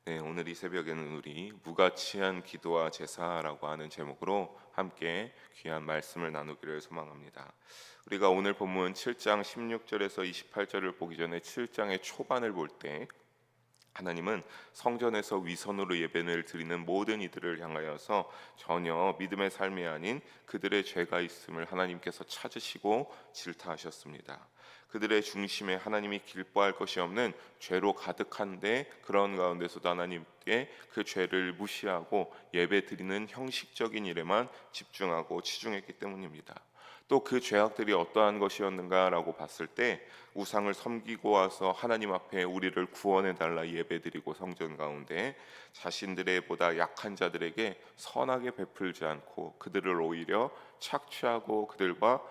네, 오늘 이 새벽에는 우리 무가치한 기도와 제사라고 하는 제목으로 함께 귀한 말씀을 나누기를 소망합니다. 우리가 오늘 본문 7장 16절에서 28절을 보기 전에 7장의 초반을 볼 때 하나님은 성전에서 위선으로 예배를 드리는 모든 이들을 향하여서 전혀 믿음의 삶이 아닌 그들의 죄가 있음을 하나님께서 찾으시고 질타하셨습니다. 그들의 중심에 하나님이 기뻐할 것이 없는 죄로 가득한데 그런 가운데서도 하나님께 그 죄를 무시하고 예배 드리는 형식적인 일에만 집중하고 치중했기 때문입니다. 또 그 죄악들이 어떠한 것이었는가라고 봤을 때 우상을 섬기고 와서 하나님 앞에 우리를 구원해 달라 예배드리고 성전 가운데 자신들의 보다 약한 자들에게 선하게 베풀지 않고 그들을 오히려 착취하고 그들과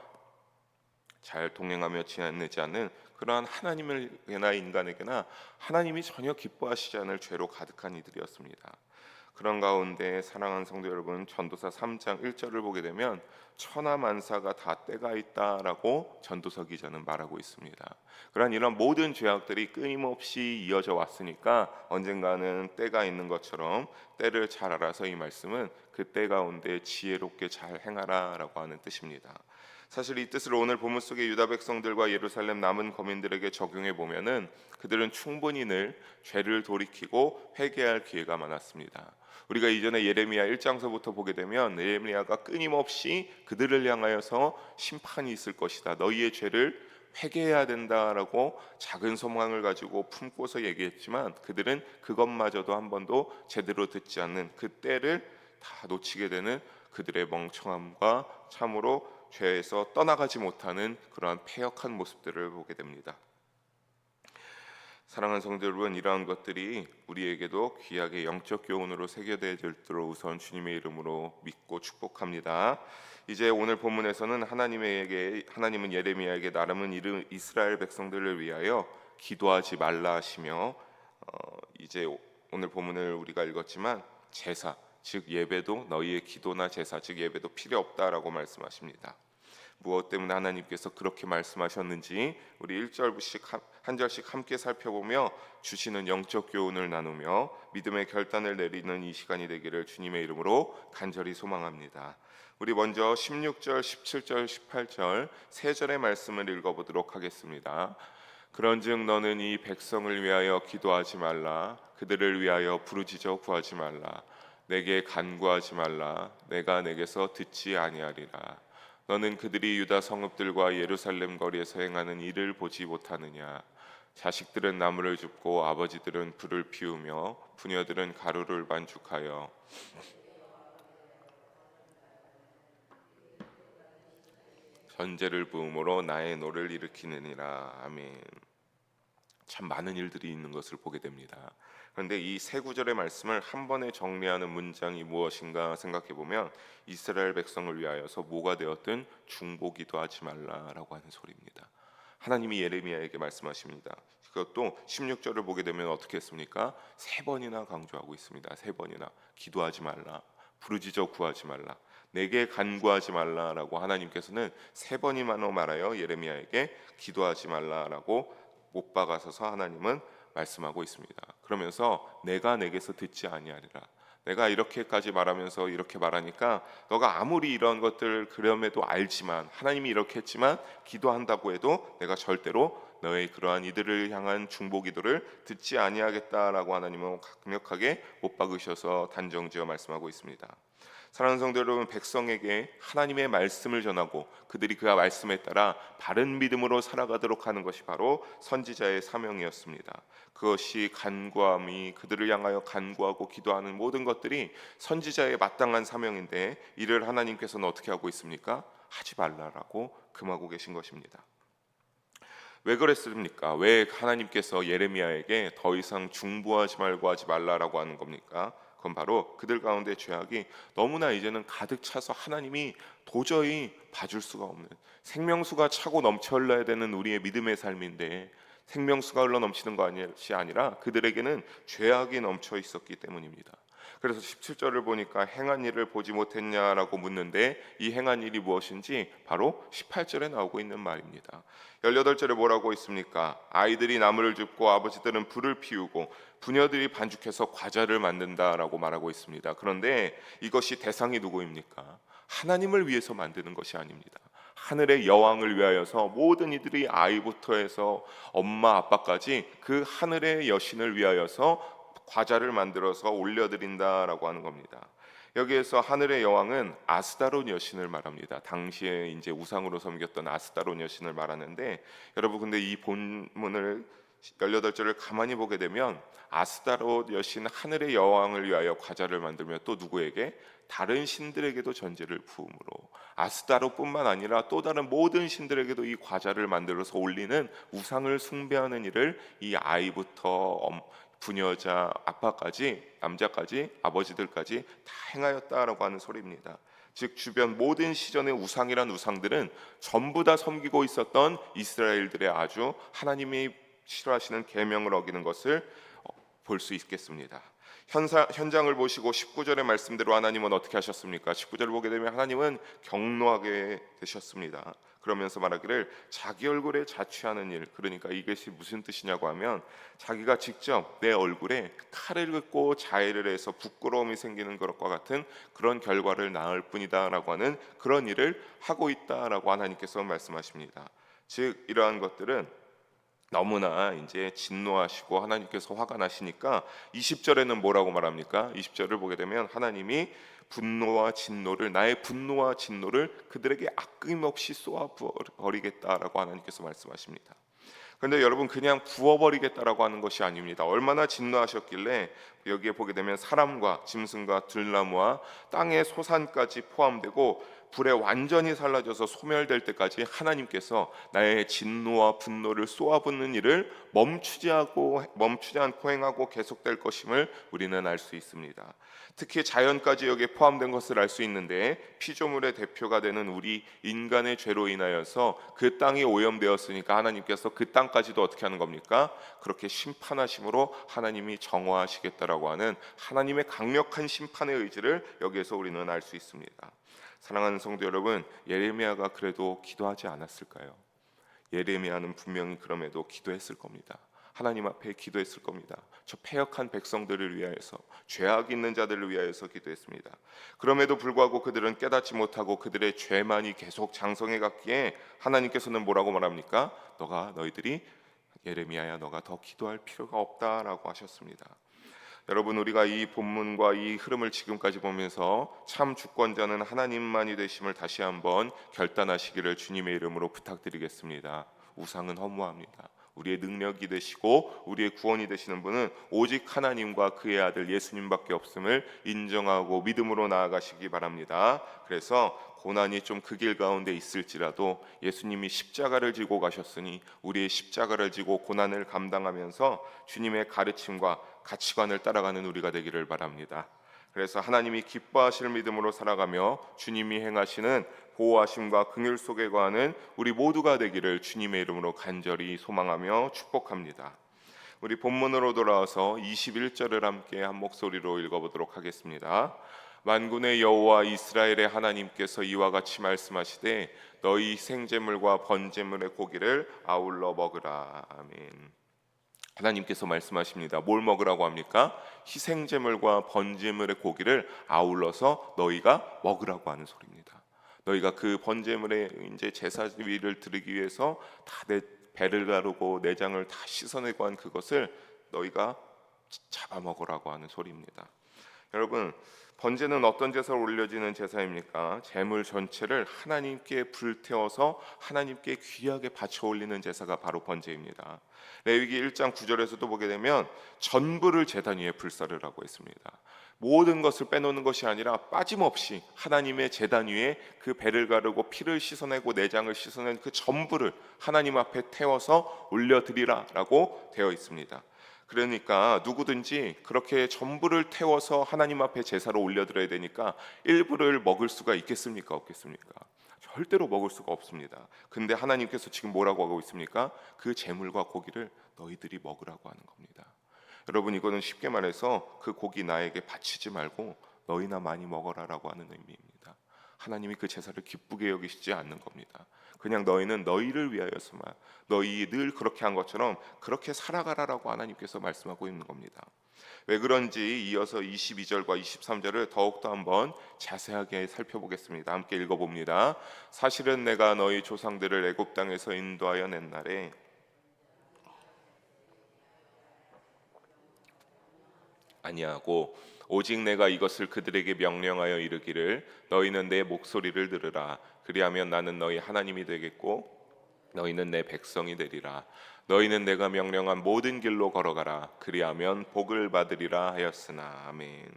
잘 동행하며 지내지 않는 그러한 하나님에게나 인간에게나 하나님이 전혀 기뻐하시지 않을 죄로 가득한 이들이었습니다. 그런 가운데 사랑하는 성도 여러분, 전도서 3장 1절을 보게 되면 천하 만사가 다 때가 있다라고 전도서 기자는 말하고 있습니다. 그러한 이런 모든 죄악들이 끊임없이 이어져 왔으니까 언젠가는 때가 있는 것처럼 때를 잘 알아서 이 말씀은 그 때 가운데 지혜롭게 잘 행하라라고 하는 뜻입니다. 사실 이 뜻을 오늘 본문 속의 유다 백성들과 예루살렘 남은 거민들에게 적용해 보면은 그들은 충분히 늘 죄를 돌이키고 회개할 기회가 많았습니다. 우리가 이전에 예레미야 1장서부터 보게 되면 예레미야가 끊임없이 그들을 향하여서 심판이 있을 것이다, 너희의 죄를 회개해야 된다라고 작은 소망을 가지고 품고서 얘기했지만 그들은 그것마저도 한 번도 제대로 듣지 않는 그 때를 다 놓치게 되는 그들의 멍청함과 참으로 죄에서 떠나가지 못하는 그러한 패역한 모습들을 보게 됩니다. 사랑하는 성도 여러분, 이러한 것들이 우리에게도 귀하게 영적 교훈으로 새겨들도록 우선 주님의 이름으로 믿고 축복합니다. 이제 오늘 본문에서는 하나님은 예레미야에게 남은 이스라엘 백성들을 위하여 기도하지 말라 하시며 이제 오늘 본문을 우리가 읽었지만 제사 즉 예배도 너희의 기도나 제사 즉 예배도 필요 없다라고 말씀하십니다. 무엇 때문에 하나님께서 그렇게 말씀하셨는지 우리 1절씩 한 절씩 함께 살펴보며 주시는 영적 교훈을 나누며 믿음의 결단을 내리는 이 시간이 되기를 주님의 이름으로 간절히 소망합니다. 우리 먼저 16절, 17절, 18절 세 절의 말씀을 읽어보도록 하겠습니다. 그런즉 너는 이 백성을 위하여 기도하지 말라. 그들을 위하여 부르짖어 구하지 말라. 내게 간구하지 말라. 내가 내게서 듣지 아니하리라. 너는 그들이 유다 성읍들과 예루살렘 거리에서 행하는 일을 보지 못하느냐. 자식들은 나무를 줍고 아버지들은 불을 피우며 부녀들은 가루를 반죽하여 전제를 부음으로 나의 노를 일으키느니라. 아멘. 참 많은 일들이 있는 것을 보게 됩니다. 그런데 이 세 구절의 말씀을 한 번에 정리하는 문장이 무엇인가 생각해 보면 이스라엘 백성을 위하여서 뭐가 되었든 중보기도 하지 말라라고 하는 소리입니다. 하나님이 예레미야에게 말씀하십니다. 그것도 16절을 보게 되면 어떻게 했습니까? 세 번이나 강조하고 있습니다. 세 번이나 기도하지 말라, 부르짖어 구하지 말라, 내게 간구하지 말라라고 하나님께서는 세 번이나 말하여 예레미야에게 기도하지 말라라고 못 박아서서 하나님은 말씀하고 있습니다. 그러면서 내가 내게서 듣지 아니하리라. 내가 이렇게까지 말하면서 이렇게 말하니까 너가 아무리 이런 것들 그럼에도 알지만 하나님이 이렇게 했지만 기도한다고 해도 내가 절대로 너의 그러한 이들을 향한 중보 기도를 듣지 아니하겠다라고 하나님은 강력하게 못 박으셔서 단정지어 말씀하고 있습니다. 사랑하는 성도 여러분, 백성에게 하나님의 말씀을 전하고 그들이 그 말씀에 따라 바른 믿음으로 살아가도록 하는 것이 바로 선지자의 사명이었습니다. 그것이 간구함이 그들을 향하여 간구하고 기도하는 모든 것들이 선지자의 마땅한 사명인데 이를 하나님께서는 어떻게 하고 있습니까? 하지 말라라고 금하고 계신 것입니다. 왜 그랬습니까? 왜 하나님께서 예레미야에게 더 이상 중보하지 말고 하지 말라라고 하는 겁니까? 그건 바로 그들 가운데 죄악이 너무나 이제는 가득 차서 하나님이 도저히 봐줄 수가 없는, 생명수가 차고 넘쳐 흘러야 되는 우리의 믿음의 삶인데 생명수가 흘러 넘치는 것이 아니라 그들에게는 죄악이 넘쳐 있었기 때문입니다. 그래서 17절을 보니까 행한 일을 보지 못했냐라고 묻는데 이 행한 일이 무엇인지 바로 18절에 나오고 있는 말입니다. 18절에 뭐라고 있습니까? 아이들이 나무를 줍고 아버지들은 불을 피우고 부녀들이 반죽해서 과자를 만든다라고 말하고 있습니다. 그런데 이것이 대상이 누구입니까? 하나님을 위해서 만드는 것이 아닙니다. 하늘의 여왕을 위하여서 모든 이들이 아이부터 해서 엄마 아빠까지 그 하늘의 여신을 위하여서 과자를 만들어서 올려드린다라고 하는 겁니다. 여기에서 하늘의 여왕은 아스다롯 여신을 말합니다. 당시에 이제 우상으로 섬겼던 아스다롯 여신을 말하는데, 여러분 근데 이 본문을 18절을 가만히 보게 되면 아스다롯 여신 하늘의 여왕을 위하여 과자를 만들며 또 누구에게? 다른 신들에게도 전제를 부음으로 아스다롯뿐만 아니라 또 다른 모든 신들에게도 이 과자를 만들어서 올리는 우상을 숭배하는 일을 이 아이부터 부녀자, 아빠까지, 남자까지, 아버지들까지 다 행하였다라고 하는 소리입니다. 즉 주변 모든 시전의 우상이란 우상들은 전부 다 섬기고 있었던 이스라엘들의 아주 하나님이 싫어하시는 계명을 어기는 것을 볼 수 있겠습니다. 현장을 보시고 19절의 말씀대로 하나님은 어떻게 하셨습니까? 19절을 보게 되면 하나님은 경노하게 되셨습니다. 그러면서 말하기를 자기 얼굴에 자취하는 일, 그러니까 이것이 무슨 뜻이냐고 하면 자기가 직접 내 얼굴에 칼을 긋고 자해를 해서 부끄러움이 생기는 것과 같은 그런 결과를 낳을 뿐이다 라고 하는 그런 일을 하고 있다라고 하나님께서 말씀하십니다. 즉 이러한 것들은 너무나 이제 진노하시고 하나님께서 화가 나시니까 20절에는 뭐라고 말합니까? 20절을 보게 되면 하나님이 분노와 진노를, 나의 분노와 진노를 그들에게 아낌없이 쏘아 버리겠다라고 하나님께서 말씀하십니다. 그런데 여러분 그냥 부어버리겠다라고 하는 것이 아닙니다. 얼마나 진노하셨길래 여기에 보게 되면 사람과 짐승과 들나무와 땅의 소산까지 포함되고 불에 완전히 살라져서 소멸될 때까지 하나님께서 나의 진노와 분노를 쏘아붓는 일을 멈추지 않고 행하고 계속될 것임을 우리는 알 수 있습니다. 특히 자연까지 여기에 포함된 것을 알 수 있는데 피조물의 대표가 되는 우리 인간의 죄로 인하여서 그 땅이 오염되었으니까 하나님께서 그 땅까지도 어떻게 하는 겁니까? 그렇게 심판하심으로 하나님이 정화하시겠다라고 하는 하나님의 강력한 심판의 의지를 여기에서 우리는 알 수 있습니다. 사랑하는 성도 여러분, 예레미야가 그래도 기도하지 않았을까요? 예레미야는 분명히 그럼에도 기도했을 겁니다. 하나님 앞에 기도했을 겁니다. 저 패역한 백성들을 위하여서, 죄악 있는 자들을 위하여서 기도했습니다. 그럼에도 불구하고 그들은 깨닫지 못하고 그들의 죄만이 계속 장성해 갔기에 하나님께서는 뭐라고 말합니까? 너희들이 예레미야야 너가 더 기도할 필요가 없다라고 하셨습니다. 여러분 우리가 이 본문과 이 흐름을 지금까지 보면서 참 주권자는 하나님만이 되심을 다시 한번 결단하시기를 주님의 이름으로 부탁드리겠습니다. 우상은 허무합니다. 우리의 능력이 되시고 우리의 구원이 되시는 분은 오직 하나님과 그의 아들 예수님밖에 없음을 인정하고 믿음으로 나아가시기 바랍니다. 그래서 고난이 좀 그 길 가운데 있을지라도 예수님이 십자가를 지고 가셨으니 우리의 십자가를 지고 고난을 감당하면서 주님의 가르침과 가치관을 따라가는 우리가 되기를 바랍니다. 그래서 하나님이 기뻐하실 믿음으로 살아가며 주님이 행하시는 보호하심과 긍휼 속에 거하는 우리 모두가 되기를 주님의 이름으로 간절히 소망하며 축복합니다. 우리 본문으로 돌아와서 21절을 함께 한 목소리로 읽어보도록 하겠습니다. 만군의 여호와 이스라엘의 하나님께서 이와 같이 말씀하시되 너희 생제물과 번제물의 고기를 아울러 먹으라. 아멘. 하나님께서 말씀하십니다. 뭘 먹으라고 합니까? 희생제물과 번제물의 고기를 아울러서 너희가 먹으라고 하는 소리입니다. 너희가 그 번제물의 이제 제사 위를 드리기 위해서 다 내 배를 가르고 내장을 다 씻어내고 한 그것을 너희가 잡아먹으라고 하는 소리입니다. 여러분 번제는 어떤 제사로 올려지는 제사입니까? 제물 전체를 하나님께 불태워서 하나님께 귀하게 바쳐 올리는 제사가 바로 번제입니다. 레위기 1장 9절에서도 보게 되면 전부를 제단 위에 불사르라고 했습니다. 모든 것을 빼놓는 것이 아니라 빠짐없이 하나님의 제단 위에 그 배를 가르고 피를 씻어내고 내장을 씻어낸 그 전부를 하나님 앞에 태워서 올려드리라라고 되어 있습니다. 그러니까 누구든지 그렇게 전부를 태워서 하나님 앞에 제사로 올려드려야 되니까 일부를 먹을 수가 있겠습니까? 없겠습니까? 절대로 먹을 수가 없습니다. 근데 하나님께서 지금 뭐라고 하고 있습니까? 그 제물과 고기를 너희들이 먹으라고 하는 겁니다. 여러분, 이거는 쉽게 말해서 그 고기 나에게 바치지 말고 너희나 많이 먹어라라고 하는 의미입니다. 하나님이 그 제사를 기쁘게 여기시지 않는 겁니다. 그냥 너희는 너희를 위하여서만, 너희 늘 그렇게 한 것처럼 그렇게 살아가라라고 하나님께서 말씀하고 있는 겁니다. 왜 그런지 이어서 22절과 23절을 더욱더 한번 자세하게 살펴보겠습니다. 함께 읽어봅니다. 사실은 내가 너희 조상들을 애굽 땅에서 인도하여 낸 날에 아니하고 오직 내가 이것을 그들에게 명령하여 이르기를 너희는 내 목소리를 들으라. 그리하면 나는 너희 하나님이 되겠고 너희는 내 백성이 되리라. 너희는 내가 명령한 모든 길로 걸어가라. 그리하면 복을 받으리라 하였으나. 아멘.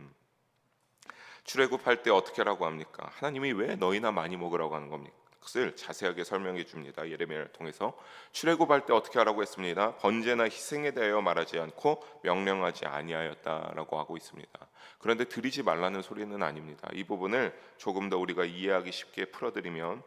출애굽할 때 어떻게 하라고 합니까? 하나님이 왜 너희나 많이 먹으라고 하는 겁니까? 그것을 자세하게 설명해 줍니다. 예레미야를 통해서 출애굽할 때 어떻게 하라고 했습니다. 번제나 희생에 대하여 말하지 않고 명령하지 아니하였다라고 하고 있습니다. 그런데 드리지 말라는 소리는 아닙니다. 이 부분을 조금 더 우리가 이해하기 쉽게 풀어드리면,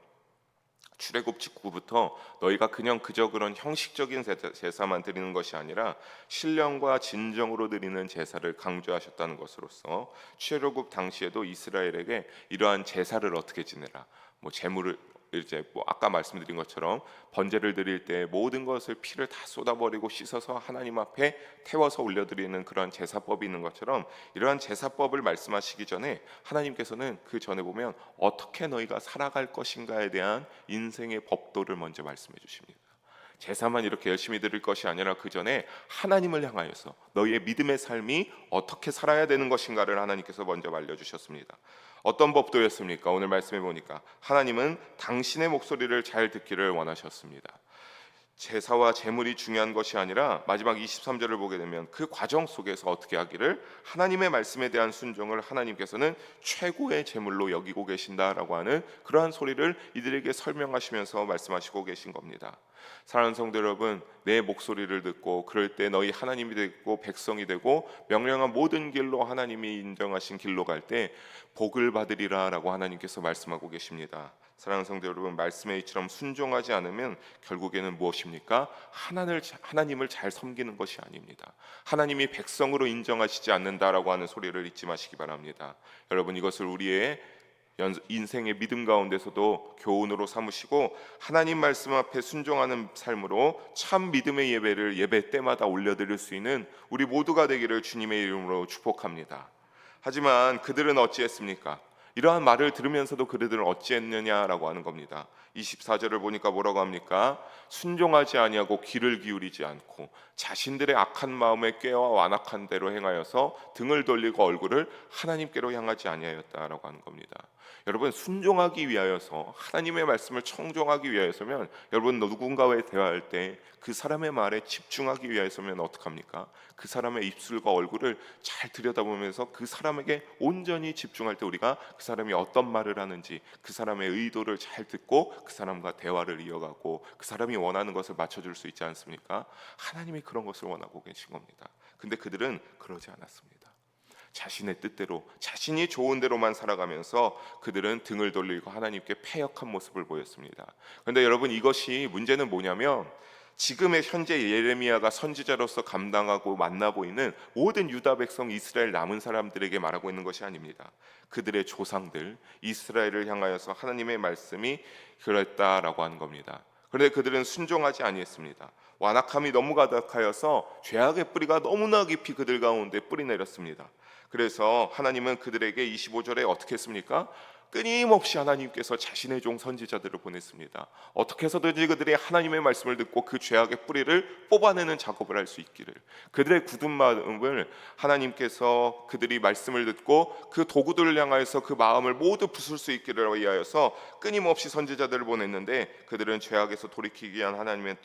출애굽 직후부터 너희가 그냥 그저 그런 형식적인 제사만 드리는 것이 아니라 신령과 진정으로 드리는 제사를 강조하셨다는 것으로서 출애굽 당시에도 이스라엘에게 이러한 제사를 어떻게 지내라, 제물을 이제 아까 말씀드린 것처럼 번제를 드릴 때 모든 것을 피를 다 쏟아버리고 씻어서 하나님 앞에 태워서 올려드리는 그런 제사법이 있는 것처럼, 이러한 제사법을 말씀하시기 전에 하나님께서는 그 전에 보면 어떻게 너희가 살아갈 것인가에 대한 인생의 법도를 먼저 말씀해 주십니다. 제사만 이렇게 열심히 드릴 것이 아니라 그 전에 하나님을 향하여서 너희의 믿음의 삶이 어떻게 살아야 되는 것인가를 하나님께서 먼저 알려주셨습니다. 어떤 법도였습니까? 오늘 말씀해 보니까 하나님은 당신의 목소리를 잘 듣기를 원하셨습니다. 제사와 제물이 중요한 것이 아니라 마지막 23절을 보게 되면 그 과정 속에서 어떻게 하기를, 하나님의 말씀에 대한 순종을 하나님께서는 최고의 제물로 여기고 계신다라고 하는 그러한 소리를 이들에게 설명하시면서 말씀하시고 계신 겁니다. 사랑하는 성도 여러분, 내 목소리를 듣고 그럴 때 너희 하나님이 되고 백성이 되고 명령한 모든 길로 하나님이 인정하신 길로 갈 때 복을 받으리라 라고 하나님께서 말씀하고 계십니다. 사랑하는 성도 여러분, 말씀에 이처럼 순종하지 않으면 결국에는 무엇입니까? 하나님을 잘 섬기는 것이 아닙니다. 하나님이 백성으로 인정하시지 않는다라고 하는 소리를 잊지 마시기 바랍니다. 여러분, 이것을 우리의 인생의 믿음 가운데서도 교훈으로 삼으시고 하나님 말씀 앞에 순종하는 삶으로 참 믿음의 예배를 예배 때마다 올려드릴 수 있는 우리 모두가 되기를 주님의 이름으로 축복합니다. 하지만 그들은 어찌했습니까? 이러한 말을 들으면서도 그들은 어찌했느냐라고 하는 겁니다. 24절을 보니까 뭐라고 합니까? 순종하지 아니하고 귀를 기울이지 않고 자신들의 악한 마음에 꾀와 완악한 대로 행하여서 등을 돌리고 얼굴을 하나님께로 향하지 아니하였다라고 하는 겁니다. 여러분, 순종하기 위하여서 하나님의 말씀을 청종하기 위하여서면, 여러분 누군가와 대화할 때 그 사람의 말에 집중하기 위하여서면 어떡합니까? 그 사람의 입술과 얼굴을 잘 들여다보면서 그 사람에게 온전히 집중할 때 우리가 그 사람이 어떤 말을 하는지, 그 사람의 의도를 잘 듣고 그 사람과 대화를 이어가고 그 사람이 원하는 것을 맞춰줄 수 있지 않습니까? 하나님이 그런 것을 원하고 계신 겁니다. 근데 그들은 그러지 않았습니다. 자신의 뜻대로, 자신이 좋은 대로만 살아가면서 그들은 등을 돌리고 하나님께 패역한 모습을 보였습니다. 그런데 여러분, 이것이 문제는 뭐냐면, 지금의 현재 예레미야가 선지자로서 감당하고 만나 보이는 모든 유다 백성, 이스라엘 남은 사람들에게 말하고 있는 것이 아닙니다. 그들의 조상들 이스라엘을 향하여서 하나님의 말씀이 그랬다라고 하는 겁니다. 그런데 그들은 순종하지 아니했습니다. 완악함이 너무 가득하여서 죄악의 뿌리가 너무나 깊이 그들 가운데 뿌리 내렸습니다. 그래서 하나님은 그들에게 25절에 어떻게 했습니까? 끊임없이 하나님께서 자신의 종 선지자들을 보냈습니다. 어떻게 해서든지 그들이 하나님의 말씀을 듣고 그 죄악의 뿌리를 뽑아내는 작업을 할 수 있기를, 그들의 굳은 마음을 하나님께서 그들이 말씀을 듣고 그 도구들을 향하여서 그 마음을 모두 부술 수 있기를 위하여서 끊임없이 선지자들을 보냈는데, 그들은 죄악에서 돌이키기 위한 하나님의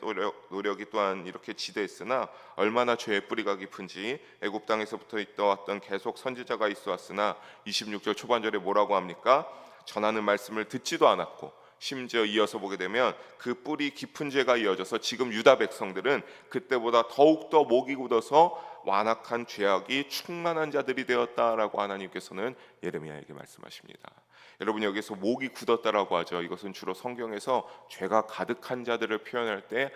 노력이 또한 이렇게 지대했으나 얼마나 죄의 뿌리가 깊은지 애굽 땅에서부터 있어왔던 계속 선지자가 있어왔으나 26절 초반절에 뭐라고 합니까? 전하는 말씀을 듣지도 않았고, 심지어 이어서 보게 되면 그 뿌리 깊은 죄가 이어져서 지금 유다 백성들은 그때보다 더욱더 목이 굳어서 완악한 죄악이 충만한 자들이 되었다라고 하나님께서는 예레미야에게 말씀하십니다. 여러분, 여기서 목이 굳었다라고 하죠. 이것은 주로 성경에서 죄가 가득한 자들을 표현할 때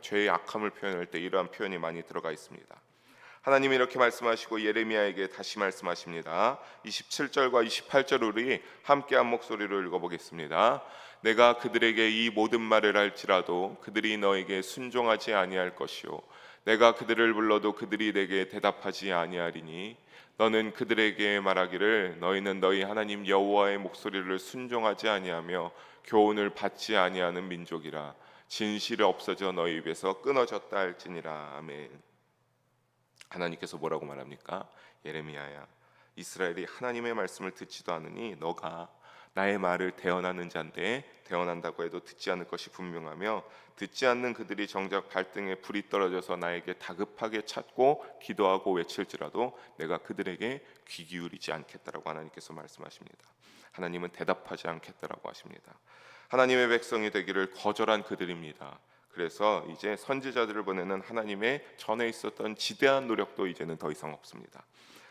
죄의 악함을 표현할 때 이러한 표현이 많이 들어가 있습니다. 하나님이 이렇게 말씀하시고 예레미야에게 다시 말씀하십니다. 27절과 28절 우리 함께 한 목소리로 읽어보겠습니다. 내가 그들에게 이 모든 말을 할지라도 그들이 너에게 순종하지 아니할 것이요 내가 그들을 불러도 그들이 내게 대답하지 아니하리니 너는 그들에게 말하기를 너희는 너희 하나님 여호와의 목소리를 순종하지 아니하며 교훈을 받지 아니하는 민족이라 진실이 없어져 너희 입에서 끊어졌다 할지니라. 아멘. 하나님께서 뭐라고 말합니까? 예레미야야, 이스라엘이 하나님의 말씀을 듣지도 않으니 너가 나의 말을 대언하는 자인데 대언한다고 해도 듣지 않을 것이 분명하며 듣지 않는 그들이 정작 발등에 불이 떨어져서 나에게 다급하게 찾고 기도하고 외칠지라도 내가 그들에게 귀 기울이지 않겠다라고 하나님께서 말씀하십니다. 하나님은 대답하지 않겠다라고 하십니다. 하나님의 백성이 되기를 거절한 그들입니다. 그래서 이제 선지자들을 보내는 하나님의 전에 있었던 지대한 노력도 이제는 더 이상 없습니다.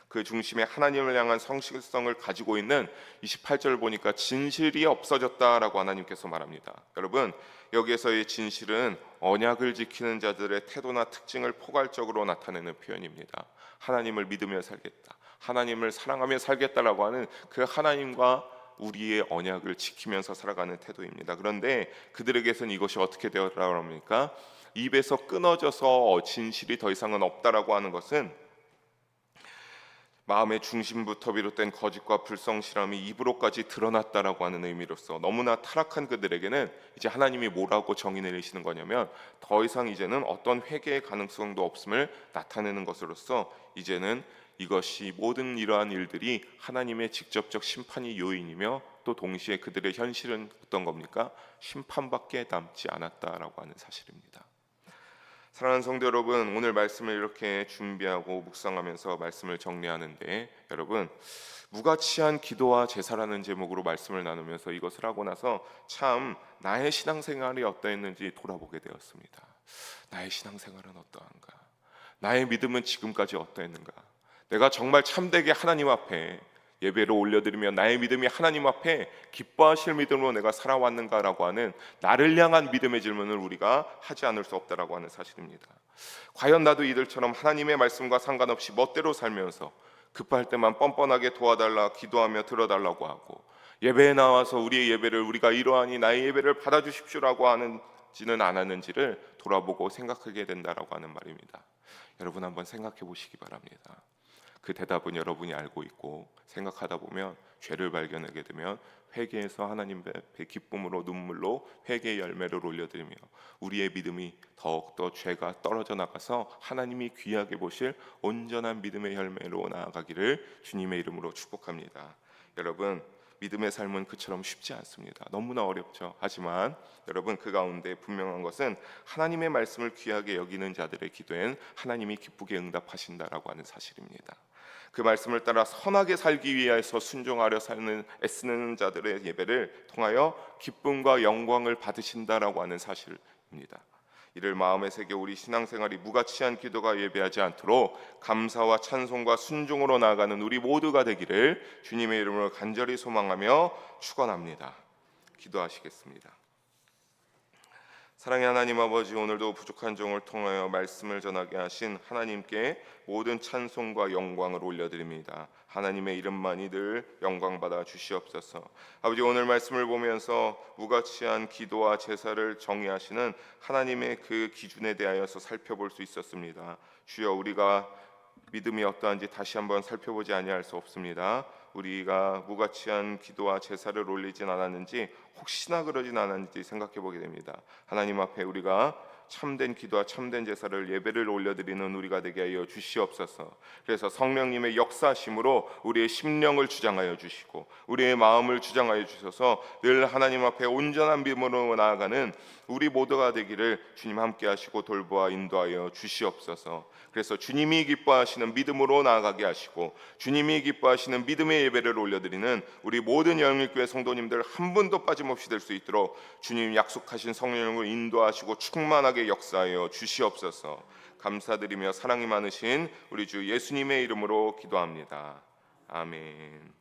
그 중심에 하나님을 향한 성실성을 가지고 있는 28절 보니까 진실이 없어졌다라고 하나님께서 말합니다. 여러분, 여기에서의 진실은 언약을 지키는 자들의 태도나 특징을 포괄적으로 나타내는 표현입니다. 하나님을 믿으며 살겠다, 하나님을 사랑하며 살겠다라고 하는 그 하나님과 우리의 언약을 지키면서 살아가는 태도입니다. 그런데 그들에게서는 이것이 어떻게 되었다고 합니까? 입에서 끊어져서 진실이 더 이상은 없다라고 하는 것은 마음의 중심부터 비롯된 거짓과 불성실함이 입으로까지 드러났다라고 하는 의미로서 너무나 타락한 그들에게는 이제 하나님이 뭐라고 정의 내리시는 거냐면 더 이상 이제는 어떤 회개의 가능성도 없음을 나타내는 것으로서 이제는 이것이 모든 이러한 일들이 하나님의 직접적 심판이 요인이며 또 동시에 그들의 현실은 어떤 겁니까? 심판밖에 남지 않았다라고 하는 사실입니다. 사랑하는 성도 여러분, 오늘 말씀을 이렇게 준비하고 묵상하면서 말씀을 정리하는데 여러분, 무가치한 기도와 제사라는 제목으로 말씀을 나누면서 이것을 하고 나서 참 나의 신앙생활이 어떠했는지 돌아보게 되었습니다. 나의 신앙생활은 어떠한가? 나의 믿음은 지금까지 어떠했는가? 내가 정말 참되게 하나님 앞에 예배를 올려드리며 나의 믿음이 하나님 앞에 기뻐하실 믿음으로 내가 살아왔는가라고 하는 나를 향한 믿음의 질문을 우리가 하지 않을 수 없다라고 하는 사실입니다. 과연 나도 이들처럼 하나님의 말씀과 상관없이 멋대로 살면서 급할 때만 뻔뻔하게 도와달라 기도하며 들어달라고 하고 예배에 나와서 우리의 예배를 우리가 이러하니 나의 예배를 받아주십시오라고 하는지는 않았는지를 돌아보고 생각하게 된다라고 하는 말입니다. 여러분 한번 생각해 보시기 바랍니다. 그 대답은 여러분이 알고 있고 생각하다 보면 죄를 발견하게 되면 회개해서 하나님 앞에 기쁨으로 눈물로 회개의 열매를 올려드리며 우리의 믿음이 더욱더 죄가 떨어져 나가서 하나님이 귀하게 보실 온전한 믿음의 열매로 나아가기를 주님의 이름으로 축복합니다. 여러분, 믿음의 삶은 그처럼 쉽지 않습니다. 너무나 어렵죠. 하지만 여러분, 그 가운데 분명한 것은 하나님의 말씀을 귀하게 여기는 자들의 기도엔 하나님이 기쁘게 응답하신다라고 하는 사실입니다. 그 말씀을 따라 선하게 살기 위해서 순종하려 애쓰는 자들의 예배를 통하여 기쁨과 영광을 받으신다라고 하는 사실입니다. 이를 마음에 새겨 우리 신앙생활이 무가치한 기도가 예배하지 않도록 감사와 찬송과 순종으로 나아가는 우리 모두가 되기를 주님의 이름으로 간절히 소망하며 축원합니다. 기도하시겠습니다. 사랑의 하나님 아버지, 오늘도 부족한 종을 통하여 말씀을 전하게 하신 하나님께 모든 찬송과 영광을 올려드립니다. 하나님의 이름만이 늘 영광받아 주시옵소서. 아버지, 오늘 말씀을 보면서 무가치한 기도와 제사를 정의하시는 하나님의 그 기준에 대하여서 살펴볼 수 있었습니다. 주여, 우리가 믿음이 어떠한지 다시 한번 살펴보지 아니할 수 없습니다. 우리가 무가치한 기도와 제사를 올리진 않았는지 혹시나 그러진 않았는지 생각해 보게 됩니다. 하나님 앞에 우리가 참된 기도와 참된 제사를 예배를 올려드리는 우리가 되게 하여 주시옵소서. 그래서 성령님의 역사심으로 우리의 심령을 주장하여 주시고 우리의 마음을 주장하여 주셔서 늘 하나님 앞에 온전한 믿음으로 나아가는 우리 모두가 되기를 주님 함께 하시고 돌보아 인도하여 주시옵소서. 그래서 주님이 기뻐하시는 믿음으로 나아가게 하시고 주님이 기뻐하시는 믿음의 예배를 올려드리는 우리 모든 영일교회 성도님들 한 분도 빠짐없이 될 수 있도록 주님 약속하신 성령을 인도하시고 충만하게 역사하여 주시옵소서. 감사드리며 사랑이 많으신 우리 주 예수님의 이름으로 기도합니다. 아멘.